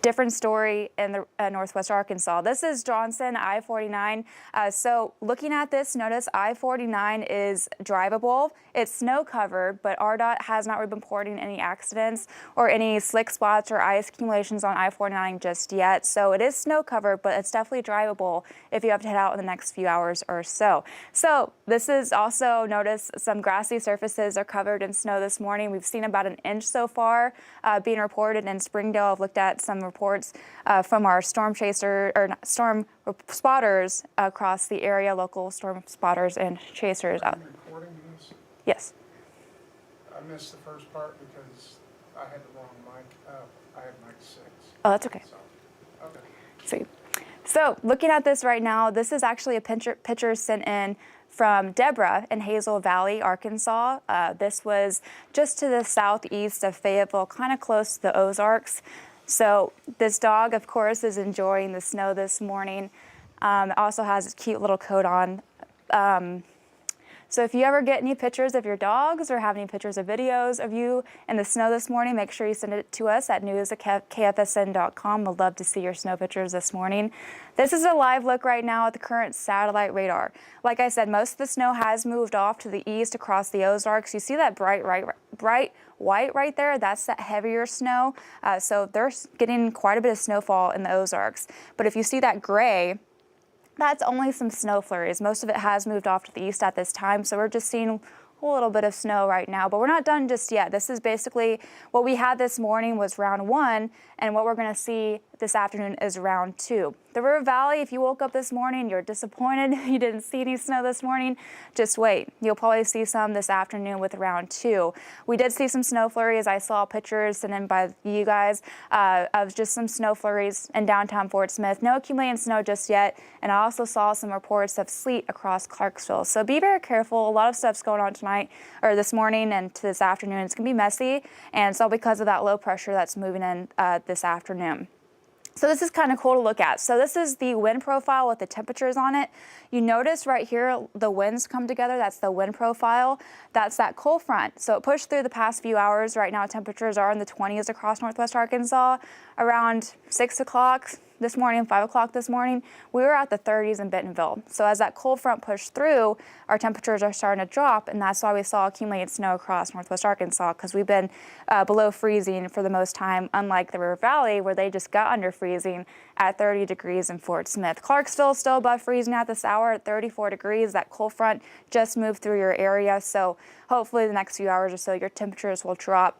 different story in the northwest Arkansas. This is Johnson, I-49. So looking at this, notice I-49 is drivable. It's snow covered, but RDOT has not been reporting any accidents or any slick spots or ice accumulations on I-49 just yet. So it is snow covered, but it's definitely drivable if you have to head out in the next few hours or so. So this is also, notice some grassy surfaces are covered in snow this morning. We've seen about an inch so far being reported in Springdale. I've looked at some reports from our storm spotters across the area, local storm spotters and chasers. Are you recording this? Yes. I missed the first part because I had the wrong mic. I had mic 6. Oh, that's okay. So, okay. Sweet. So looking at this right now, this is actually a picture sent in from Deborah in Hazel Valley, Arkansas. This was just to the southeast of Fayetteville, kind of close to the Ozarks. So this dog, of course, is enjoying the snow this morning. Also has a cute little coat on. So if you ever get any pictures of your dogs or have any pictures or videos of you in the snow this morning, make sure you send it to us at news@kfsn.com. We'd love to see your snow pictures this morning. This is a live look right now at the current satellite radar. Like I said, most of the snow has moved off to the east across the Ozarks. You see that bright white right there? That's that heavier snow. So they're getting quite a bit of snowfall in the Ozarks. But if you see that gray, that's only some snow flurries. Most of it has moved off to the east at this time, so we're just seeing a little bit of snow right now, but we're not done just yet. This is basically what we had this morning was round 1, and what we're going to see this afternoon is round 2. The River Valley, if you woke up this morning, you're disappointed you didn't see any snow this morning, just wait. You'll probably see some this afternoon with round 2. We did see some snow flurries. I saw pictures sent in by you guys of just some snow flurries in downtown Fort Smith. No accumulating snow just yet, and I also saw some reports of sleet across Clarksville. So be very careful. A lot of stuff's going on tonight, or this morning and to this afternoon. It's going to be messy, and it's all because of that low pressure that's moving in this afternoon. So this is kind of cool to look at. So this is the wind profile with the temperatures on it. You notice right here the winds come together. That's the wind profile. That's that cold front. So it pushed through the past few hours. Right now temperatures are in the 20s across northwest Arkansas. Around 6 o'clock this morning, 5 o'clock this morning, we were at the 30s in Bentonville. So as that cold front pushed through, our temperatures are starting to drop, and that's why we saw accumulated snow across northwest Arkansas, because we've been below freezing for the most time, unlike the River Valley, where they just got under freezing at 30 degrees in Fort Smith. Clarksville is still above freezing at this hour at 34 degrees. That cold front just moved through your area, so hopefully the next few hours or so your temperatures will drop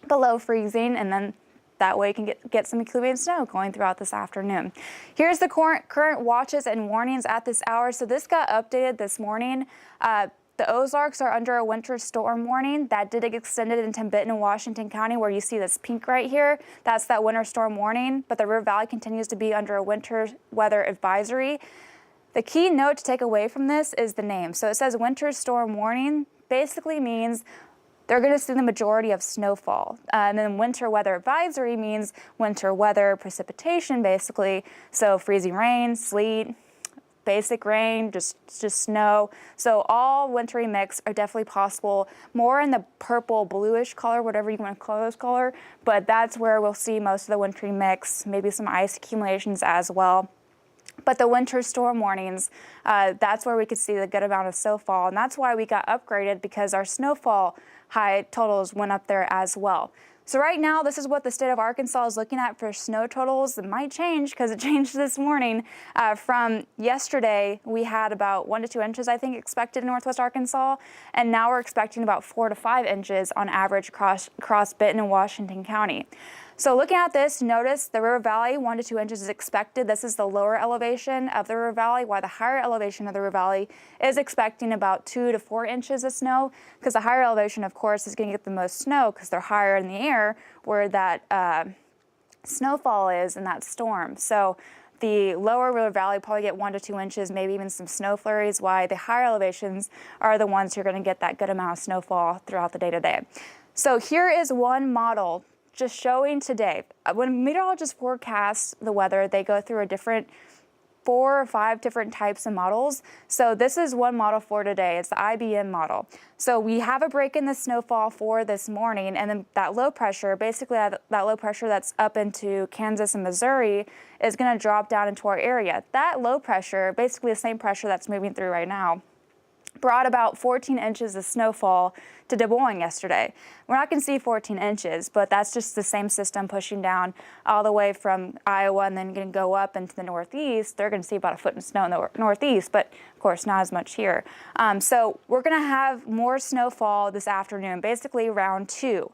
below freezing, and then that way you can get some accumulated snow going throughout this afternoon. Here's the current watches and warnings at this hour. So this got updated this morning. The Ozarks are under a winter storm warning that did get extended into Benton and Washington County, where you see this pink right here. That's that winter storm warning, but the River Valley continues to be under a winter weather advisory. The key note to take away from this is the name. So it says winter storm warning, basically means they're going to see the majority of snowfall. And then winter weather advisory means winter weather precipitation, basically. So freezing rain, sleet, basic rain, just snow. So all wintry mix are definitely possible, more in the purple bluish color, whatever you want to call those color, but that's where we'll see most of the wintry mix, maybe some ice accumulations as well. But the winter storm warnings, that's where we could see the good amount of snowfall, and that's why we got upgraded, because our snowfall high totals went up there as well. So right now, this is what the state of Arkansas is looking at for snow totals. It might change because it changed this morning. From yesterday, we had about 1 to 2 inches, I think, expected in northwest Arkansas, and now we're expecting about 4 to 5 inches on average across Benton and Washington County. So looking at this, notice the River Valley, 1 to 2 inches is expected. This is the lower elevation of the River Valley, while the higher elevation of the River Valley is expecting about 2 to 4 inches of snow, because the higher elevation, of course, is going to get the most snow because they're higher in the air where that snowfall is in that storm. So the lower River Valley probably get 1 to 2 inches, maybe even some snow flurries, while the higher elevations are the ones who are going to get that good amount of snowfall throughout the day-to-day. So here is one model just showing today. When meteorologists forecast the weather, they go through a different 4 or 5 different types of models. So this is one model for today. It's the IBM model. So we have a break in the snowfall for this morning, and then that low pressure, basically that low pressure that's up into Kansas and Missouri, is going to drop down into our area. That low pressure, basically the same pressure that's moving through right now, brought about 14 inches of snowfall to Des Moines yesterday. We're not going to see 14 inches, but that's just the same system pushing down all the way from Iowa and then going to go up into the northeast. They're going to see about a foot of snow in the northeast, but of course not as much here. So we're going to have more snowfall this afternoon, basically round 2.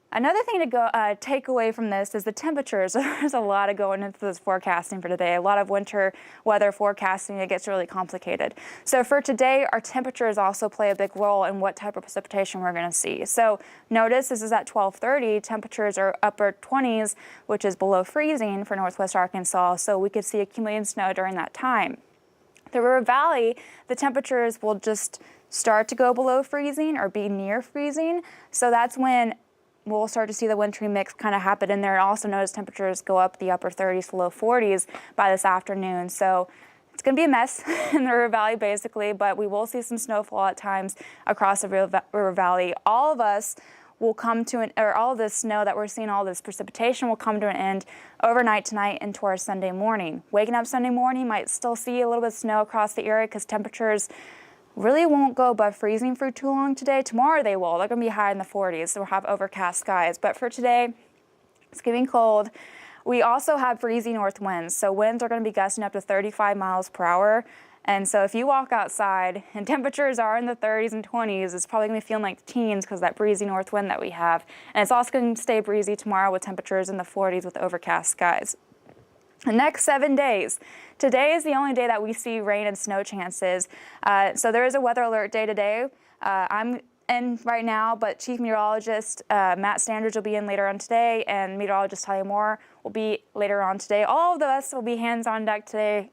Another thing to take away from this is the temperatures. There's a lot of going into this forecasting for today. A lot of winter weather forecasting. It gets really complicated. So for today, our temperatures also play a big role in what type of precipitation we're going to see. So notice this is at 12:30. Temperatures are upper 20s, which is below freezing for northwest Arkansas. So we could see accumulating snow during that time. The River Valley, the temperatures will just start to go below freezing or be near freezing. So that's when we'll start to see the wintry mix kind of happen in there. And also notice temperatures go up the upper 30s to low 40s by this afternoon. So it's going to be a mess in the River Valley basically, but we will see some snowfall at times across the River Valley. All of us will come to all of this snow that we're seeing, all this precipitation will come to an end overnight tonight into our Sunday morning. Waking up Sunday morning, might still see a little bit of snow across the area because temperatures really won't go above freezing for too long today. Tomorrow they will. They're going to be high in the 40s, so we'll have overcast skies. But for today, it's getting cold. We also have freezing north winds, so winds are going to be gusting up to 35 miles per hour. And so if you walk outside and temperatures are in the 30s and 20s, it's probably going to be feeling like teens because of that breezy north wind that we have. And it's also going to stay breezy tomorrow with temperatures in the 40s with overcast skies. The next 7 days. Today is the only day that we see rain and snow chances. So there is a weather alert day today. I'm in right now, but Chief Meteorologist Matt Standridge will be in later on today, and Meteorologist Talia Moore will be later on today. All of us will be hands on deck today,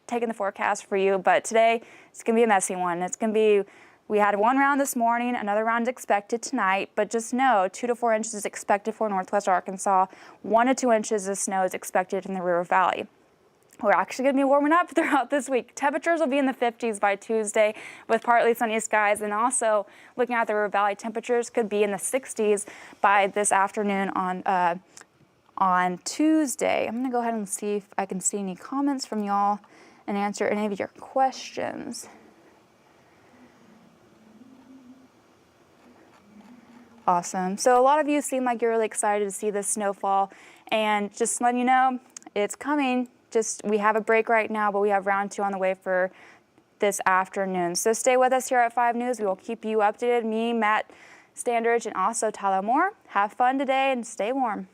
taking the forecast for you. But today it's going to be a messy one. It's going to be. We had one round this morning, another round expected tonight, but just know 2 to 4 inches is expected for northwest Arkansas. 1 to 2 inches of snow is expected in the River Valley. We're actually going to be warming up throughout this week. Temperatures will be in the 50s by Tuesday with partly sunny skies, and also looking at the River Valley, temperatures could be in the 60s by this afternoon on Tuesday. I'm going to go ahead and see if I can see any comments from y'all and answer any of your questions. Awesome. So a lot of you seem like you're really excited to see this snowfall, and just letting you know, it's coming. We have a break right now, but we have round 2 on the way for this afternoon. So stay with us here at 5 News. We will keep you updated. Me, Matt Standridge, and also Tyler Moore. Have fun today and stay warm.